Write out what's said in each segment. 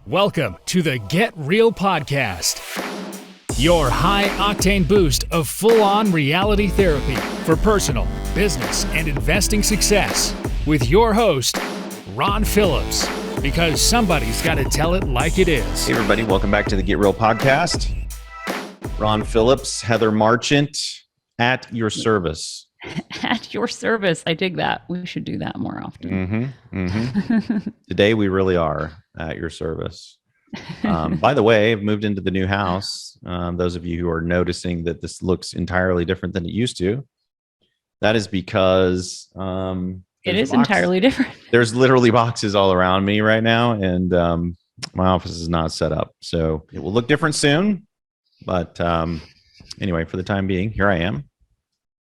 Welcome to the Get Real Podcast, your high-octane boost of full-on reality therapy for personal, business, and investing success with your host, Ron Phillips, because somebody's got to tell it like it is. Hey, everybody. Welcome back to the Get Real Podcast. Ron Phillips, Heather Marchant, at your service. At your service. I dig that. We should do that more often. Today, we really are at your service. By the way, I've moved into the new house. Those of you who are noticing that this looks entirely different than it used to, that is because it is entirely different. There's literally boxes all around me right now, and my office is not set up. So it will look different soon. But anyway, for the time being, here I am.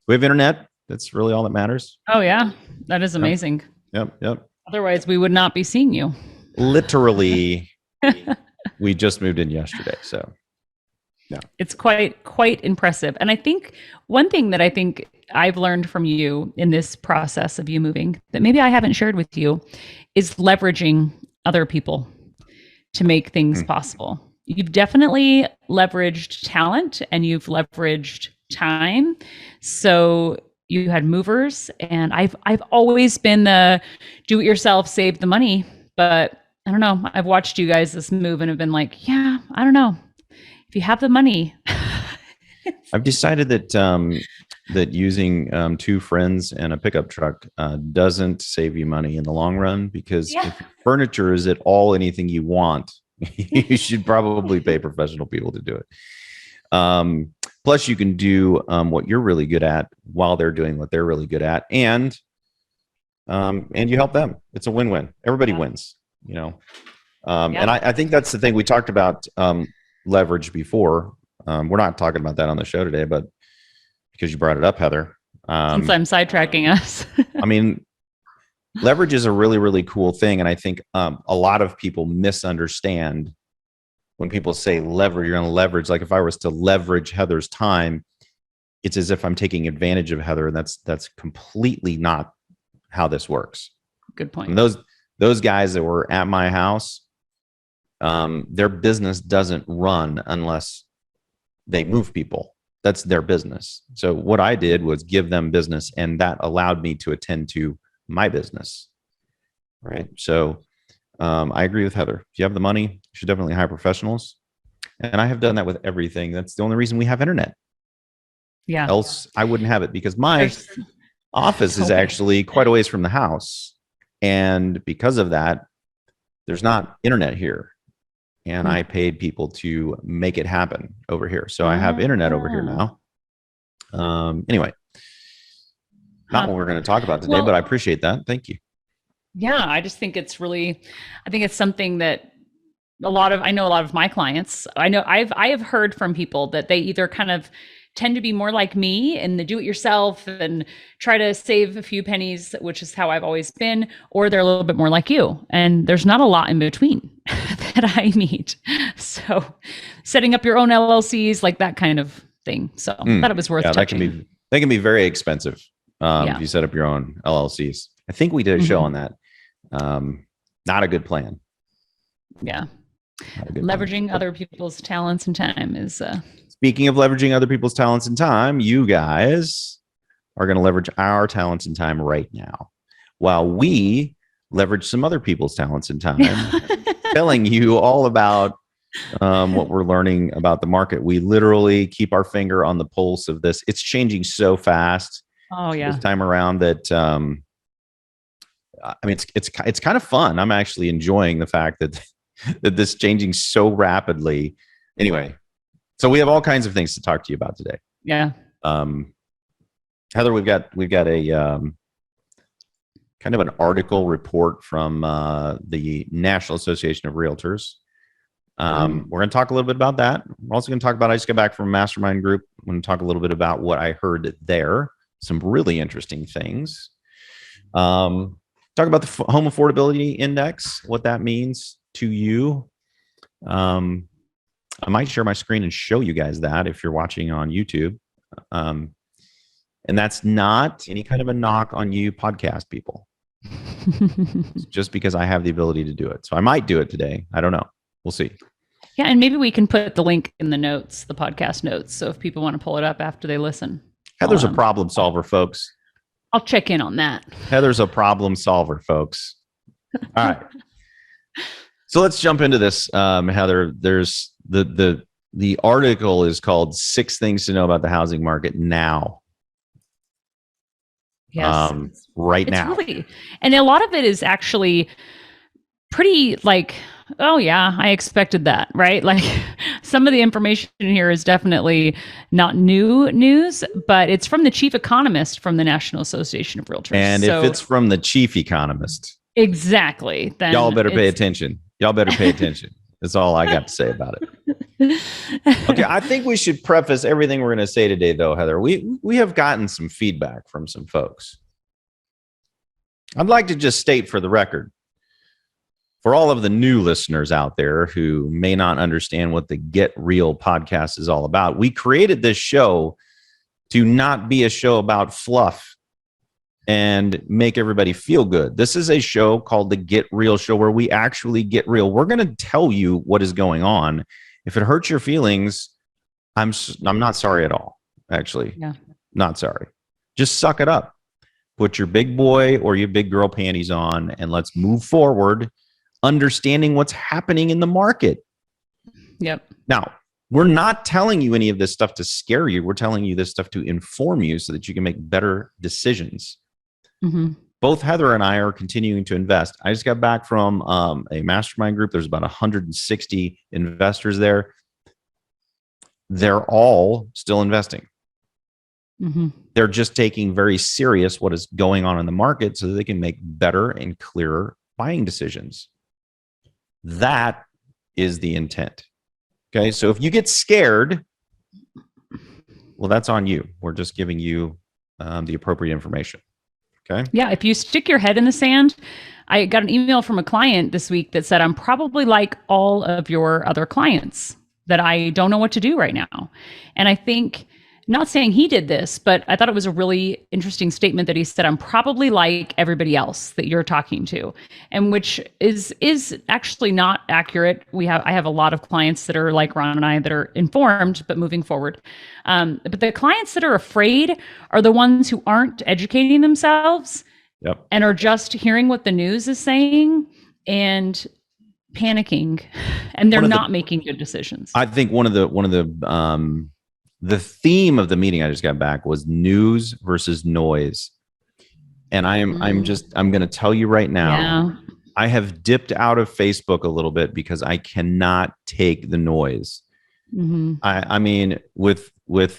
We have internet. That's really all that matters. Oh, yeah. That is amazing. Yep. Otherwise, we would not be seeing you. Literally, we just moved in yesterday. So, yeah. It's quite impressive. And I think one thing that I think I've learned from you in this process of you moving that maybe I haven't shared with you is leveraging other people to make things possible. You've definitely leveraged talent and you've leveraged time. So you had movers, and I've always been the do it yourself, save the money. But I don't know. I've watched you guys this move and have been like, yeah, I don't know. If you have the money. I've decided that that using two friends and a pickup truck doesn't save you money in the long run, because if furniture is at all anything you want, you should probably pay professional people to do it. Plus, you can do what you're really good at while they're doing what they're really good at, and you help them. It's a win-win. Everybody wins, you know. And I think that's the thing. We talked about leverage before. We're not talking about that on the show today, but because you brought it up, Heather. Since I'm sidetracking us. I mean, leverage is a really, really cool thing, and I think a lot of people misunderstand. When people say leverage, you're going to leverage. Like if I was to leverage Heather's time, it's as if I'm taking advantage of Heather. And that's completely not how this works. Good point. And those guys that were at my house, their business doesn't run unless they move people. That's their business. So what I did was give them business, and that allowed me to attend to my business. Right. So I agree with Heather. If you have the money, you should definitely hire professionals. And I have done that with everything. That's the only reason we have internet. Yeah. Else I wouldn't have it, because my office is actually quite a ways from the house. And because of that, there's not internet here. And I paid people to make it happen over here. So I have internet over here now. Anyway, not what we're going to talk about today, but I appreciate that. Thank you. Yeah, I just think it's really, I think it's something that I know a lot of my clients, I have heard from people that they either kind of tend to be more like me and the do it yourself and try to save a few pennies, which is how I've always been, or they're a little bit more like you. And there's not a lot in between that I meet. So setting up your own LLCs, like that kind of thing. So I thought it was worth touching. They can be very expensive if you set up your own LLCs. I think we did a show on that. Not a good plan. Yeah. Leveraging other people's talents and time is Speaking of leveraging other people's talents and time, you guys are going to leverage our talents and time right now, while we leverage some other people's talents and time, telling you all about what we're learning about the market. We literally keep our finger on the pulse of this. It's changing so fast. Oh yeah. This time around that I mean, it's kind of fun. I'm actually enjoying the fact that this is changing so rapidly. Anyway, so we have all kinds of things to talk to you about today. Yeah. Heather, we've got a kind of an article report from the National Association of Realtors. We're going to talk a little bit about that. We're also going to talk about, I just got back from a mastermind group. I'm going to talk a little bit about what I heard there. Some really interesting things. Talk about the home affordability index, what that means to you. I might share my screen and show you guys that if you're watching on YouTube. And that's not any kind of a knock on you podcast people. Just because I have the ability to do it. So I might do it today. I don't know. we'll see. Yeah, and maybe we can put the link in the notes, the podcast notes, so if people want to pull it up after they listen. Heather's a problem solver, folks. I'll check in on that. Heather's a problem solver, folks. All right. So let's jump into this, Heather. There's the article is called 6 Things to Know About the Housing Market Now. Yes. Right now. Really, and a lot of it is actually pretty like, oh yeah, I expected that, right? Like some of the information here is definitely not new news, but it's from the chief economist from the National Association of Realtors. And if it's from the chief economist, exactly, then y'all better pay attention. Y'all better pay attention. That's all I got to say about it. Okay, I think we should preface everything we're going to say today, though, Heather. We have gotten some feedback from some folks. I'd like to just state for the record, for all of the new listeners out there who may not understand what the Get Real podcast is all about, we created this show to not be a show about fluff and make everybody feel good. This is a show called the Get Real Show where we actually get real. We're going to tell you what is going on. If it hurts your feelings, I'm not sorry at all, actually. Yeah. Not sorry. Just suck it up. Put your big boy or your big girl panties on and let's move forward, understanding what's happening in the market. Yep. Now, we're not telling you any of this stuff to scare you. We're telling you this stuff to inform you so that you can make better decisions. Mm-hmm. Both Heather and I are continuing to invest. I just got back from a mastermind group. There's about 160 investors there. They're all still investing. Mm-hmm. They're just taking very serious what is going on in the market so that they can make better and clearer buying decisions. That is the intent. Okay, so if you get scared, well, that's on you. We're just giving you the appropriate information. Okay. Yeah, if you stick your head in the sand, I got an email from a client this week that said, I'm probably like all of your other clients, that I don't know what to do right now. And I think, not saying he did this, but I thought it was a really interesting statement that he said, I'm probably like everybody else that you're talking to, and which is actually not accurate. I have a lot of clients that are like Ron and I that are informed, but moving forward. But the clients that are afraid are the ones who aren't educating themselves. Yep. And are just hearing what the news is saying and panicking, and they're not making good decisions. I think one of the theme of the meeting I just got back was news versus noise. And I'm going to tell you right now, I have dipped out of Facebook a little bit because I cannot take the noise. Mm-hmm. I mean, with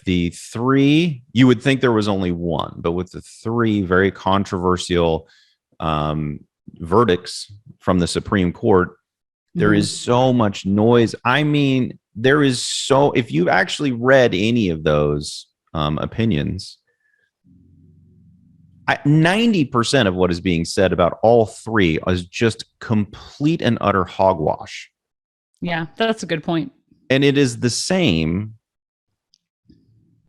the 3, you would think there was only one, but with the 3 very controversial verdicts from the Supreme Court, there is so much noise. I mean, if you've actually read any of those opinions, 90% of what is being said about all 3 is just complete and utter hogwash. Yeah, that's a good point. And it is the same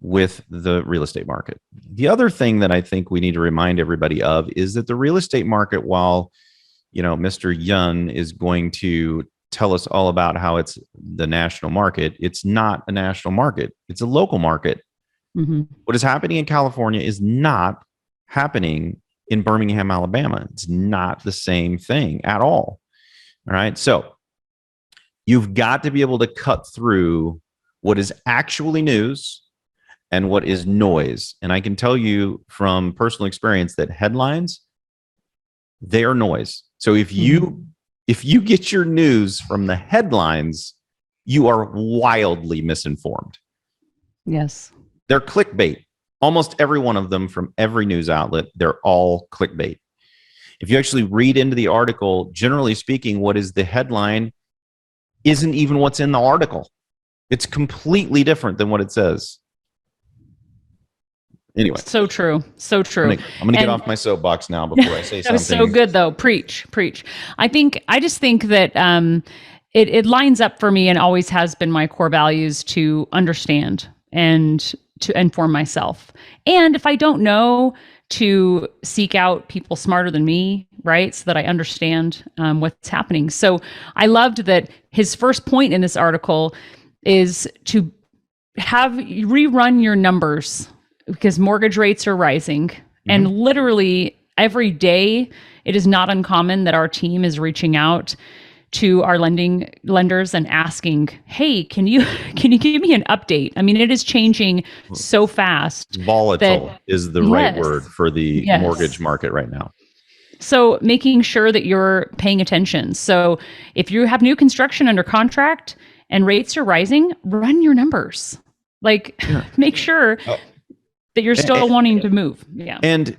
with the real estate market. The other thing that I think we need to remind everybody of is that the real estate market, while Mr. Yun is going to tell us all about how it's the national market, it's not a national market. It's a local market. Mm-hmm. What is happening in California is not happening in Birmingham, Alabama. It's not the same thing at all. All right. So you've got to be able to cut through what is actually news and what is noise. And I can tell you from personal experience that headlines, they are noise. So if you get your news from the headlines, you are wildly misinformed. Yes. They're clickbait. Almost every one of them from every news outlet, they're all clickbait. If you actually read into the article, generally speaking, what is the headline isn't even what's in the article. It's completely different than what it says. Anyway. So true. So true. I'm going to get off my soapbox now before I say that something. Was so good though. Preach. I just think that it lines up for me and always has been my core values to understand and to inform myself. And if I don't know, to seek out people smarter than me, right? So that I understand what's happening. So I loved that his first point in this article is to rerun your numbers because mortgage rates are rising. And literally every day, it is not uncommon that our team is reaching out to our lenders and asking, "Hey, can you give me an update?" I mean, it is changing so fast. Volatile is the right word for the mortgage market right now. So making sure that you're paying attention. So if you have new construction under contract and rates are rising, run your numbers. Like make sure that you're still wanting to move. Yeah. And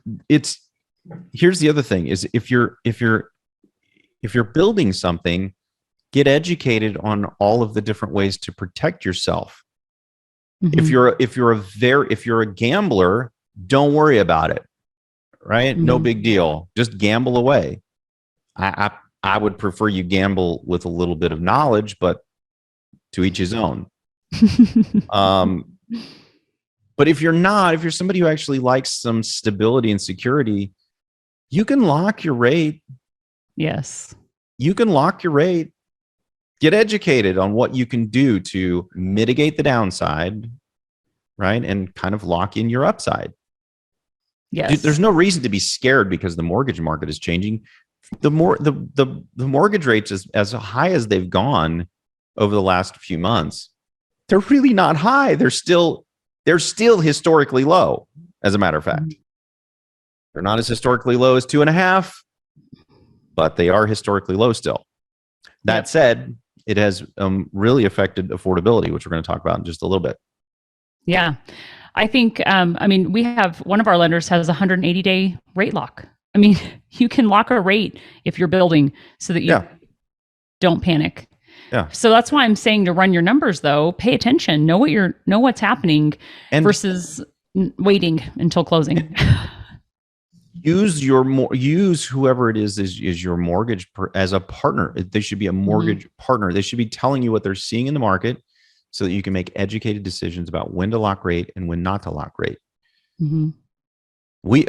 here's the other thing is if you're building something, get educated on all of the different ways to protect yourself. If you're a gambler, don't worry about it. Right? No big deal. Just gamble away. I would prefer you gamble with a little bit of knowledge, but to each his own. But if you're somebody who actually likes some stability and security, you can lock your rate. Yes. You can lock your rate. Get educated on what you can do to mitigate the downside, right? And kind of lock in your upside. Yes. There's no reason to be scared because the mortgage market is changing. The mortgage rates as high as they've gone over the last few months, they're really not high. They're still historically low, as a matter of fact. They're not as historically low as 2.5, but they are historically low still. That said, it has really affected affordability, which we're going to talk about in just a little bit. Yeah. I think, we have one of our lenders has a 180-day rate lock. I mean, you can lock a rate if you're building so that you don't panic. Yeah. So that's why I'm saying to run your numbers, though. Pay attention, know what's happening versus waiting until closing. Use whoever it is your mortgage as a partner. They should be a mortgage partner. They should be telling you what they're seeing in the market, so that you can make educated decisions about when to lock rate and when not to lock rate.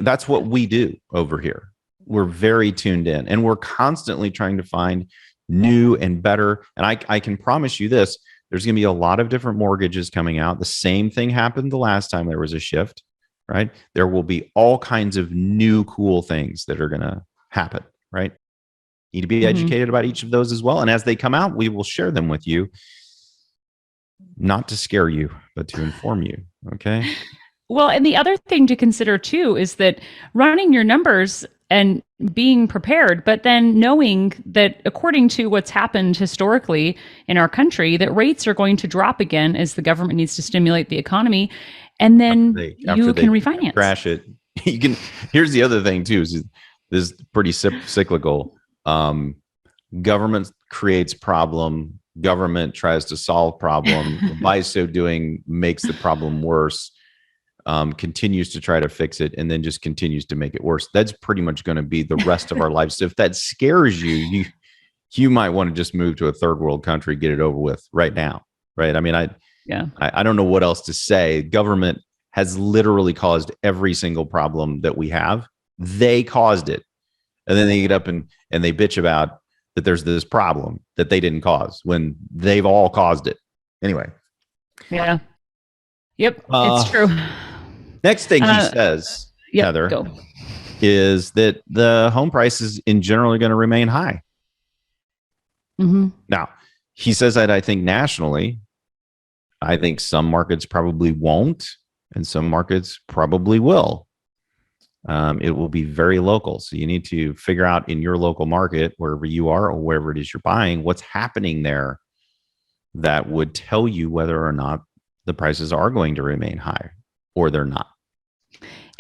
That's what we do over here. We're very tuned in, and we're constantly trying to find new and better. And I can promise you this, there's going to be a lot of different mortgages coming out. The same thing happened the last time there was a shift, right? There will be all kinds of new cool things that are going to happen, right? You need to be educated about each of those as well. And as they come out, we will share them with you. Not to scare you, but to inform you. Okay. Well, and the other thing to consider too is that running your numbers and being prepared, but then knowing that according to what's happened historically in our country, that rates are going to drop again as the government needs to stimulate the economy, and then you can refinance. Crash it. You can. Here's the other thing too: is this is pretty cyclical. Government creates problem. Government tries to solve problem. By so doing, makes the problem worse. Continues to try to fix it, and then just continues to make it worse. That's pretty much going to be the rest of our lives. So if that scares you, you might want to just move to a third world country, get it over with right now, right? I mean, I don't know what else to say. Government has literally caused every single problem that we have. They caused it, and then they get up and they bitch about that there's this problem that they didn't cause when they've all caused it. Anyway. Yeah. Yep. It's true. Next thing he says, Heather, is that the home prices in general are going to remain high. Now, he says that I think nationally, I think some markets probably won't, and some markets probably will. It will be very local. So you need to figure out in your local market, wherever you are or wherever it is you're buying, what's happening there that would tell you whether or not the prices are going to remain high or they're not.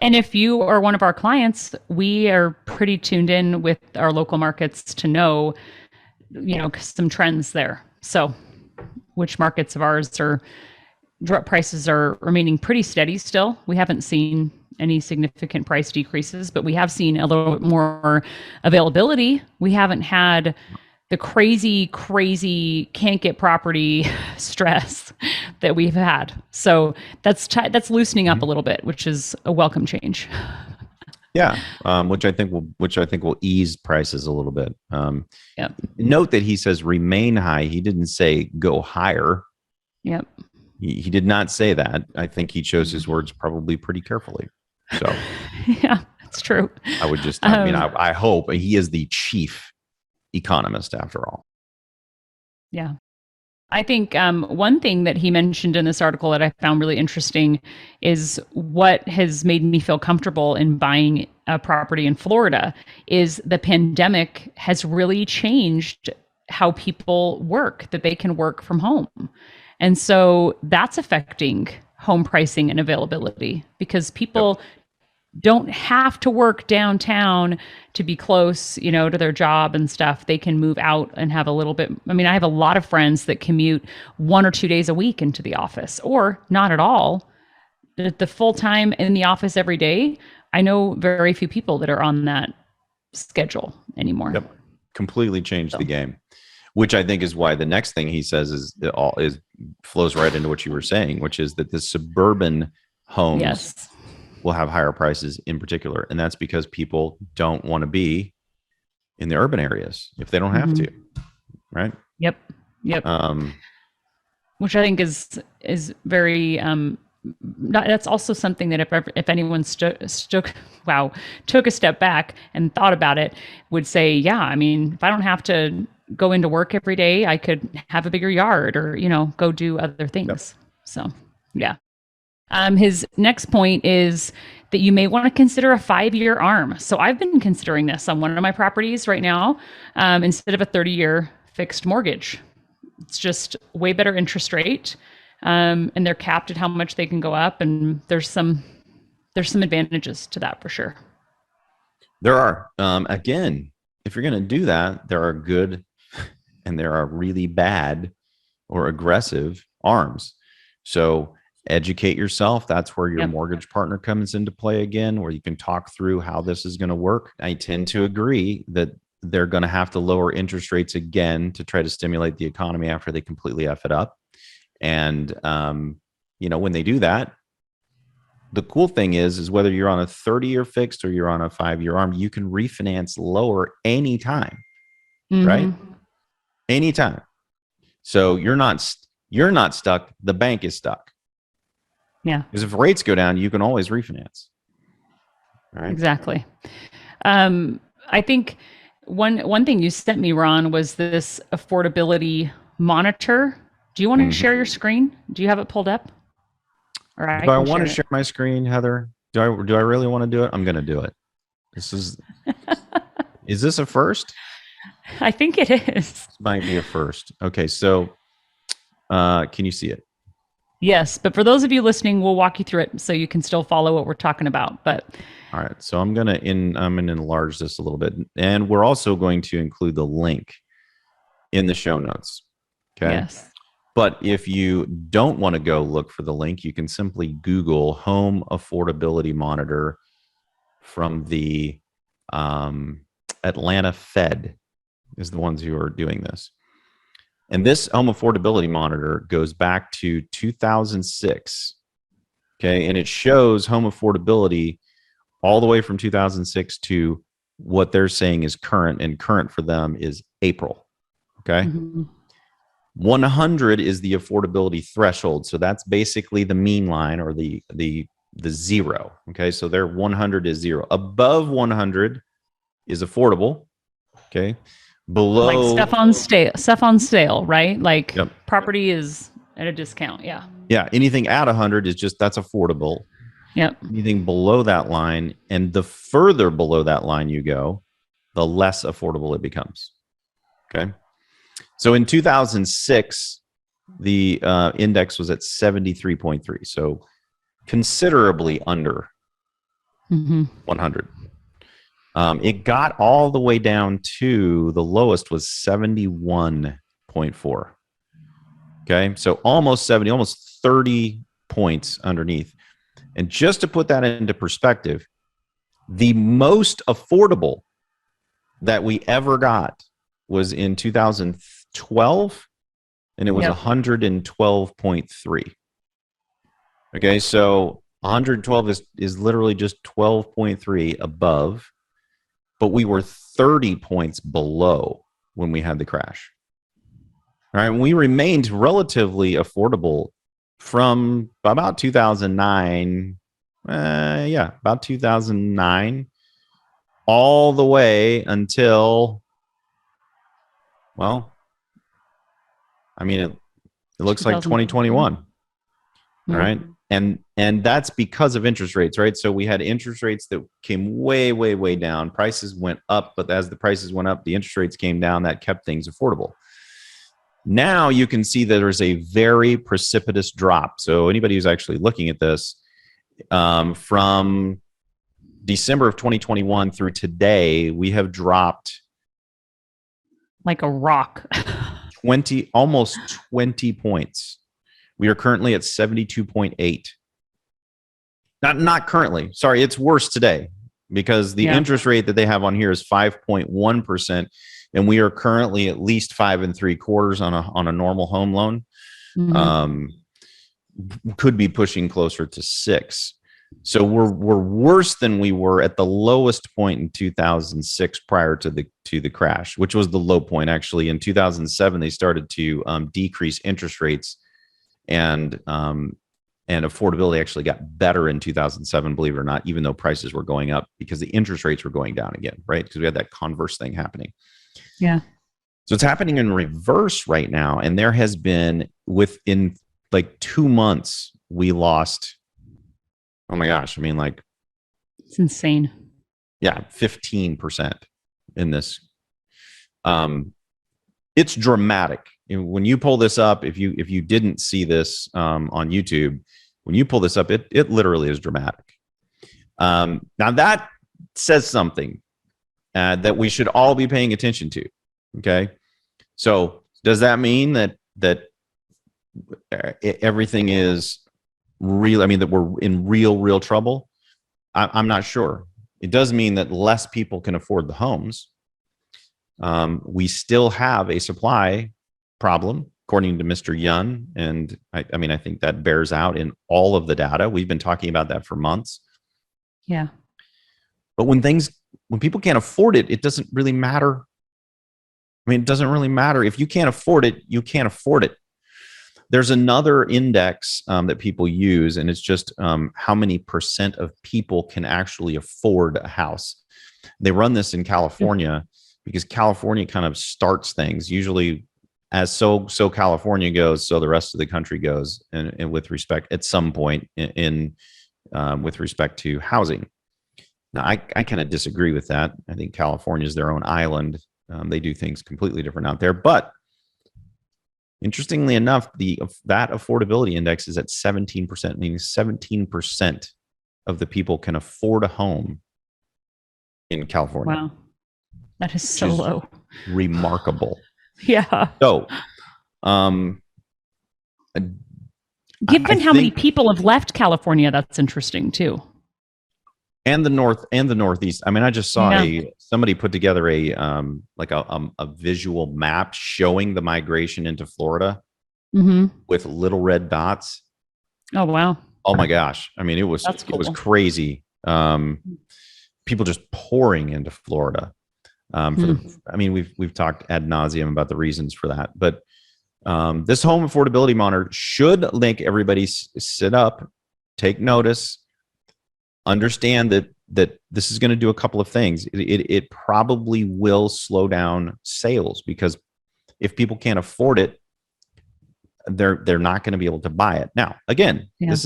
And if you are one of our clients, we are pretty tuned in with our local markets to know, some trends there. So which markets of ours prices are remaining pretty steady still. We haven't seen any significant price decreases, but we have seen a little bit more availability. We haven't had the crazy can't get property stress that we've had. So that's loosening up a little bit, which is a welcome change. Yeah, which I think will ease prices a little bit. Yep. Note that he says remain high. He didn't say go higher. Yep. He did not say that. I think he chose his words probably pretty carefully. So Yeah, that's true. I would just, I mean, I hope he is the chief economist after all. Yeah. I think one thing that he mentioned in this article that I found really interesting is what has made me feel comfortable in buying a property in Florida is the pandemic has really changed how people work, that they can work from home. And so that's affecting home pricing and availability because people don't have to work downtown to be close, to their job and stuff. They can move out and have a little bit. I mean, I have a lot of friends that commute 1 or 2 days a week into the office or not at all. The full time in the office every day. I know very few people that are on that schedule anymore. Yep. Completely changed So. the game, which I think is why the next thing he says is flows right into what you were saying, which is that the suburban homes will have higher prices in particular. And that's because people don't want to be in the urban areas if they don't have to. Right. Yep. Which I think is very, that's also something that if anyone took a step back and thought about it, would say, yeah, I mean, if I don't have to go into work every day, I could have a bigger yard or, go do other things. Yep. So, yeah. His next point is that you may want to consider a 5-year ARM. So I've been considering this on one of my properties right now, instead of a 30-year fixed mortgage. It's just way better interest rate, and they're capped at how much they can go up. And there's some advantages to that for sure. There are. Again, if you're going to do that, there are good and there are really bad or aggressive ARMs. So educate yourself. That's where your mortgage partner comes into play again, where you can talk through how this is going to work. I tend to agree that they're going to have to lower interest rates again to try to stimulate the economy after they completely F it up. And, when they do that, the cool thing is whether you're on a 30-year fixed or you're on a 5-year ARM, you can refinance lower anytime, right? Anytime. So you're not stuck. The bank is stuck. Yeah. Because if rates go down, you can always refinance. Right? Exactly. I think one thing you sent me, Ron, was this affordability monitor. Do you want to share your screen? Do you have it pulled up? Or do I want to share my screen, Heather? Do I really want to do it? I'm going to do it. Is this a first? I think it is. This might be a first. Okay, so can you see it? Yes, but for those of you listening, we'll walk you through it so you can still follow what we're talking about. But all right, so I'm gonna enlarge this a little bit, and we're also going to include the link in the show notes. Okay. Yes. But if you don't want to go look for the link, you can simply Google Home Affordability Monitor from the Atlanta Fed is the ones who are doing this. And this Home Affordability Monitor goes back to 2006. Okay. And it shows home affordability all the way from 2006 to what they're saying is current, and current for them is April. Okay. 100 is the affordability threshold. So that's basically the mean line or the zero. Okay. So their 100 is zero. Above 100 is affordable. Okay. Below, like stuff on sale, right? Like property is at a discount. Yeah. Yeah. Anything at 100 is that's affordable. Yep. Anything below that line, and the further below that line you go, the less affordable it becomes. Okay. So in 2006, the index was at 73.3. So considerably under 100. It got all the way down to the lowest was 71.4. Okay. So almost 70, almost 30 points underneath. And just to put that into perspective, the most affordable that we ever got was in 2012, and it was 112.3. Okay, so 112 is literally just 12.3 above, but we were 30 points below when we had the crash. All right, and we remained relatively affordable from about 2009. About 2009, all the way until, well, I mean, it looks like 2021. All right. And that's because of interest rates, right? So we had interest rates that came way, way, way down. Prices went up, but as the prices went up, the interest rates came down. That kept things affordable. Now you can see that there's a very precipitous drop. So anybody who's actually looking at this, from December of 2021 through today, we have dropped like a rock. almost 20 points. We are currently at 72.8. Not currently. Sorry, it's worse today because the interest rate that they have on here is 5.1%, and we are currently at least 5.75% on a normal home loan. Could be pushing closer to 6. So we're worse than we were at the lowest point in 2006 prior to the crash, which was the low point. Actually, in 2007, they started to decrease interest rates, and affordability actually got better in 2007, believe it or not, even though prices were going up because the interest rates were going down again, right? Because we had that converse thing happening. Yeah. So it's happening in reverse right now. And there has been, within like 2 months, we lost, oh my gosh, I mean, like, it's insane. Yeah, 15% in this. It's dramatic. When you pull this up, if you didn't see this on YouTube, when you pull this up, it literally is dramatic. Now that says something that we should all be paying attention to. Okay, so does that mean that everything is real? I mean, that we're in real trouble? I'm not sure. It does mean that less people can afford the homes. We still have a supply problem, according to Mr. Yun. And I mean, I think that bears out in all of the data. We've been talking about that for months. Yeah. But when people can't afford it, it doesn't really matter. I mean, it doesn't really matter. If you can't afford it, you can't afford it. There's another index that people use, and it's just how many percent of people can actually afford a house. They run this in California because California kind of starts things. Usually, as so California goes, so the rest of the country goes, and with respect, at some point in with respect to housing. Now, I kind of disagree with that. I think California is their own island. They do things completely different out there. But interestingly enough, that affordability index is at 17%, meaning 17% of the people can afford a home in California. Wow. That is so low. Remarkable. Yeah. So, given how many people have left California, that's interesting too. And the North and the Northeast. I mean, I just saw somebody put together a visual map showing the migration into Florida with little red dots. Oh, wow. Oh my gosh. I mean, it was crazy. People just pouring into Florida. I mean, we've talked ad nauseum about the reasons for that, but this home affordability monitor should make everybody sit up, take notice, understand that this is going to do a couple of things. It probably will slow down sales, because if people can't afford it, they're not going to be able to buy it. Now, again, this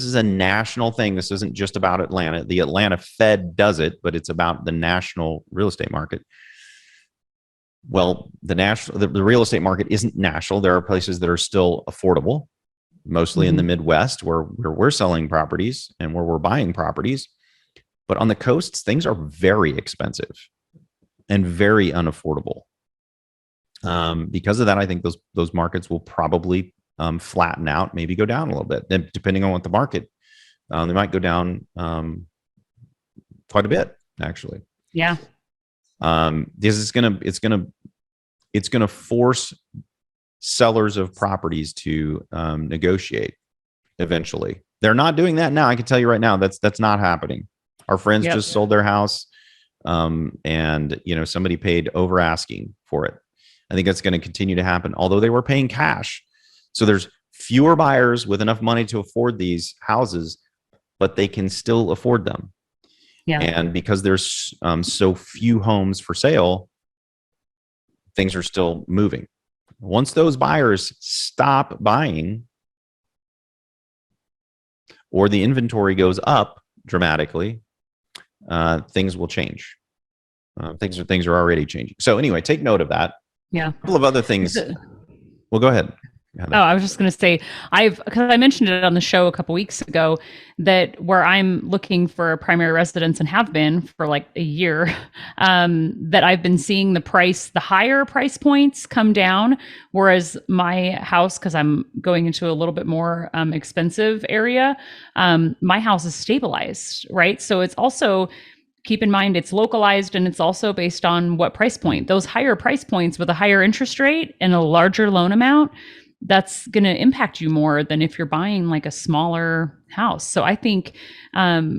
is a national thing. This isn't just about Atlanta. The Atlanta Fed does it, but it's about the national real estate market. Well, the real estate market isn't national. There are places that are still affordable, mostly in the Midwest where we're selling properties and where we're buying properties. But on the coasts, things are very expensive and very unaffordable. Because of that, I think those markets will probably flatten out, maybe go down a little bit. And depending on what the market, they might go down quite a bit, actually. Yeah. This it's gonna force sellers of properties to negotiate eventually. They're not doing that now. I can tell you right now, that's not happening. Our friends just sold their house, and somebody paid over asking for it. I think that's going to continue to happen, although they were paying cash. So there's fewer buyers with enough money to afford these houses, but they can still afford them. Yeah. And because there's so few homes for sale, things are still moving. Once those buyers stop buying, or the inventory goes up dramatically, things will change. Things are already changing. So anyway, take note of that. Yeah. A couple of other things. Well, go ahead. Oh, I was just going to say, because I mentioned it on the show a couple weeks ago, that where I'm looking for a primary residence and have been for like a year, that I've been seeing the higher price points come down, whereas my house, because I'm going into a little bit more expensive area, my house is stabilized, right? So it's also, keep in mind, it's localized and it's also based on what price point. Those higher price points with a higher interest rate and a larger loan amount, that's going to impact you more than if you're buying like a smaller house. So I think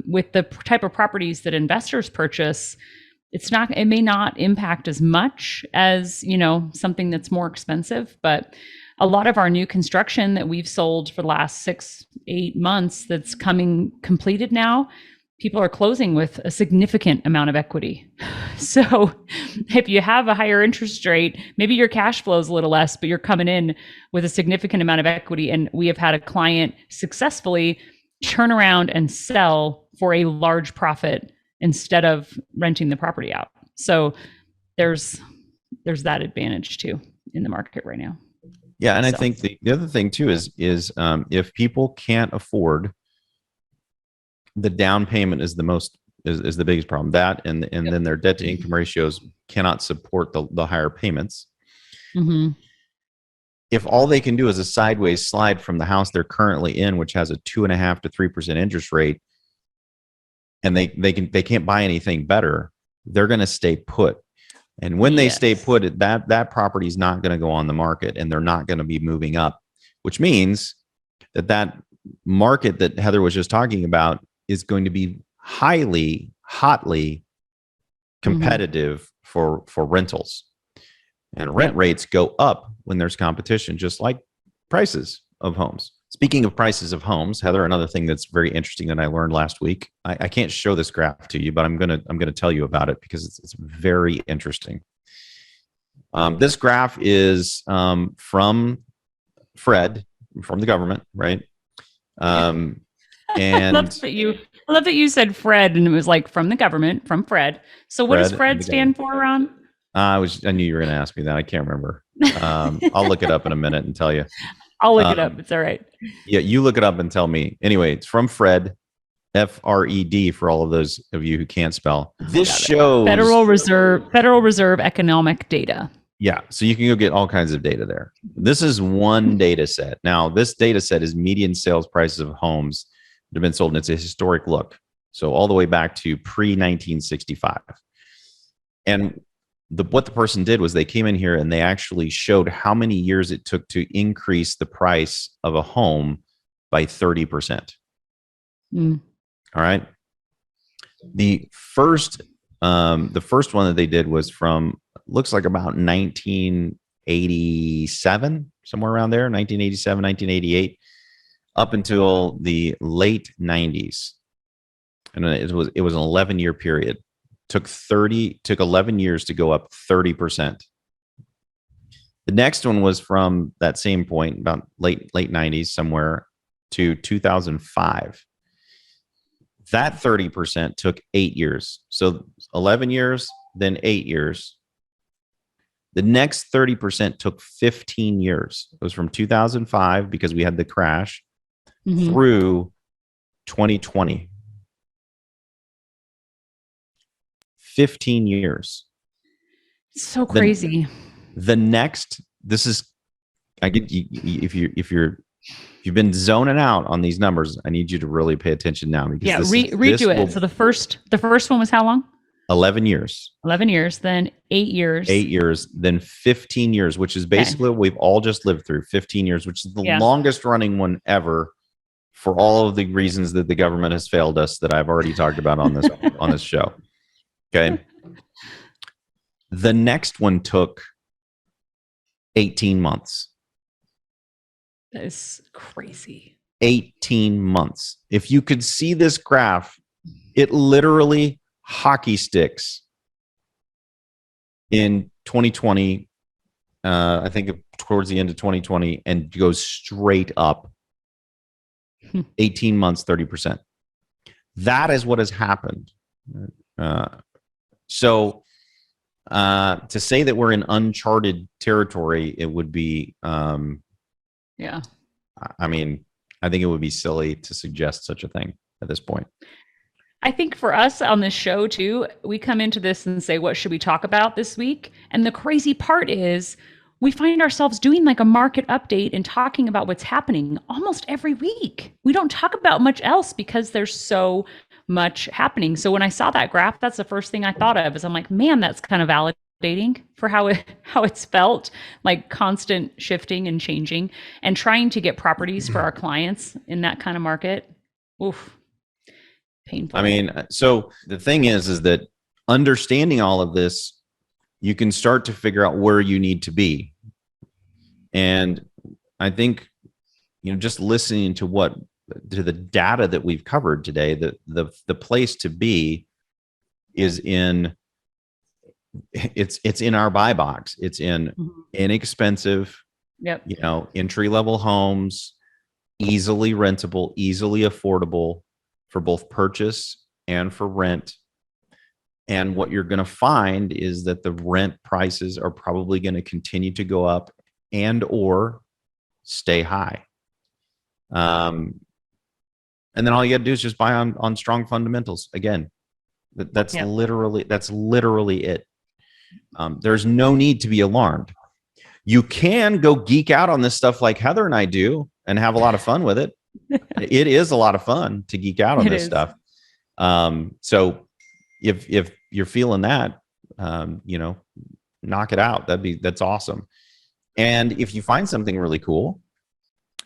with the type of properties that investors purchase, it may not impact as much as, something that's more expensive. But a lot of our new construction that we've sold for the last 6-8 months that's coming completed now, people are closing with a significant amount of equity. So if you have a higher interest rate, maybe your cash flow is a little less, but you're coming in with a significant amount of equity. And we have had a client successfully turn around and sell for a large profit instead of renting the property out. So there's that advantage too in the market right now. Yeah. And I think the other thing too is if people can't afford, the down payment is the biggest problem. That and then their debt to income ratios cannot support the higher payments. Mm-hmm. If all they can do is a sideways slide from the house they're currently in, which has a 2.5% to 3% interest rate, and they can't buy anything better, they're going to stay put. And when they stay put, that property is not going to go on the market, and they're not going to be moving up, which means that market that Heather was just talking about is going to be hotly competitive for rentals, and rent rates go up when there's competition, just like prices of homes. Speaking of prices of homes, Heather, another thing that's very interesting that I learned last week, I can't show this graph to you, but I'm gonna tell you about it because it's very interesting. This graph is from Fred, from the government, right? And I love that you said Fred, and it was like from the government, from Fred. So what does Fred stand for, Ron? I knew you were going to ask me that. I can't remember. I'll look it up in a minute and tell you. I'll look it up. It's all right. Yeah, you look it up and tell me. Anyway, it's from Fred, FRED, for all of those of you who can't spell. This shows Federal Reserve economic data. Yeah, so you can go get all kinds of data there. This is one data set. Now, this data set is median sales prices of homes that have been sold, and it's a historic look. So all the way back to pre-1965. And what the person did was they came in here and they actually showed how many years it took to increase the price of a home by 30%. All right. The first one that they did was from, looks like about 1987, somewhere around there, 1987, 1988, up until the late 90s. And it was an 11-year period. Took 11 years to go up 30%. The next one was from that same point, about late 90s, somewhere, to 2005. That 30% took 8 years. So 11 years, then 8 years. The next 30% took 15 years. It was from 2005, because we had the crash, through 2020. 15 years. So crazy. The next, this is, I get you, if you've been zoning out on these numbers, I need you to really pay attention now, because redo it. So the first one was how long? 11 years. 11 years, then 8 years. 8 years, then 15 years, which is basically what we've all just lived through. 15 years, which is the longest running one ever for all of the reasons that the government has failed us that I've already talked about on this show. Okay. The next one took 18 months. That is crazy. 18 months. If you could see this graph, it literally hockey sticks in 2020, I think towards the end of 2020, and goes straight up. 18 months, 30%. That is what has happened. So to say that we're in uncharted territory, it would be, yeah. I mean, I think it would be silly to suggest such a thing at this point. I think for us on this show too, we come into this and say, what should we talk about this week? And the crazy part is we find ourselves doing like a market update and talking about what's happening almost every week. We don't talk about much else because there's so much happening. So when I saw that graph, that's the first thing I thought of is I'm like, man, that's kind of validating for how it's felt, like constant shifting and changing and trying to get properties for our clients in that kind of market. Oof. Painful. I mean, so the thing is that understanding all of this, you can start to figure out where you need to be. And I think, just listening to the data that we've covered today, the place to be is it's in our buy box. It's in inexpensive, entry-level homes, easily rentable, easily affordable for both purchase and for rent. And what you're going to find is that the rent prices are probably going to continue to go up and or stay high. And then all you got to do is just buy on strong fundamentals. Again, that's literally it. There's no need to be alarmed. You can go geek out on this stuff like Heather and I do and have a lot of fun with it. It is a lot of fun to geek out on this stuff. So if you're feeling that, knock it out. That's awesome. And if you find something really cool,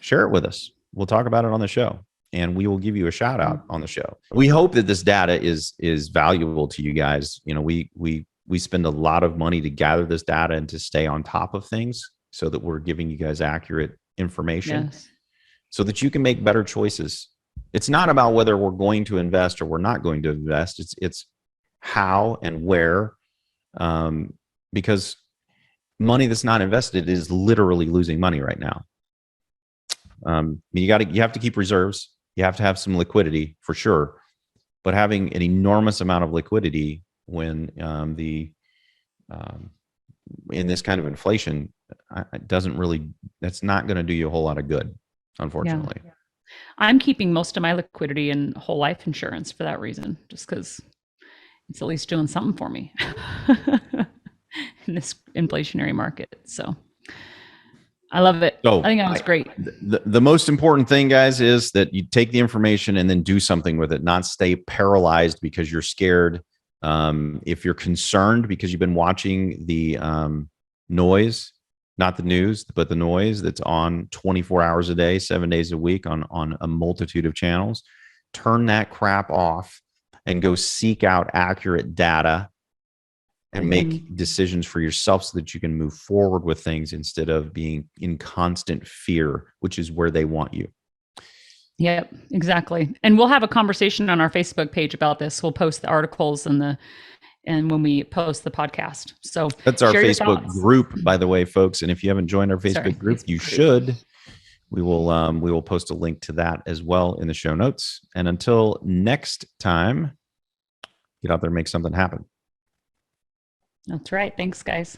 share it with us. We'll talk about it on the show and we will give you a shout out on the show. We hope that this data is valuable to you guys. We spend a lot of money to gather this data and to stay on top of things so that we're giving you guys accurate information so that you can make better choices. It's not about whether we're going to invest or we're not going to invest. It's how and where, because money that's not invested is literally losing money right now. You have to keep reserves. You have to have some liquidity for sure, but having an enormous amount of liquidity when in this kind of inflation, that's not going to do you a whole lot of good, unfortunately. Yeah. I'm keeping most of my liquidity in whole life insurance for that reason, just because it's at least doing something for me in this inflationary market. So I love it. So I think that was great. The most important thing, guys, is that you take the information and then do something with it, not stay paralyzed because you're scared. If you're concerned because you've been watching the noise, not the news, but the noise that's on 24 hours a day, 7 days a week on a multitude of channels, turn that crap off and go seek out accurate data and make decisions for yourself so that you can move forward with things instead of being in constant fear, which is where they want you. Yep, exactly. And we'll have a conversation on our Facebook page about this. We'll post the articles and when we post the podcast. So that's our Facebook group, by the way, folks. And if you haven't joined our Facebook group, you should. We will post a link to that as well in the show notes. And until next time, get out there and make something happen. That's right. Thanks, guys.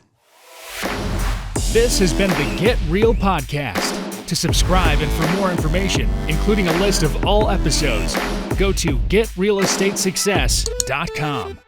This has been the Get Real Podcast. To subscribe and for more information, including a list of all episodes, go to getrealestatesuccess.com.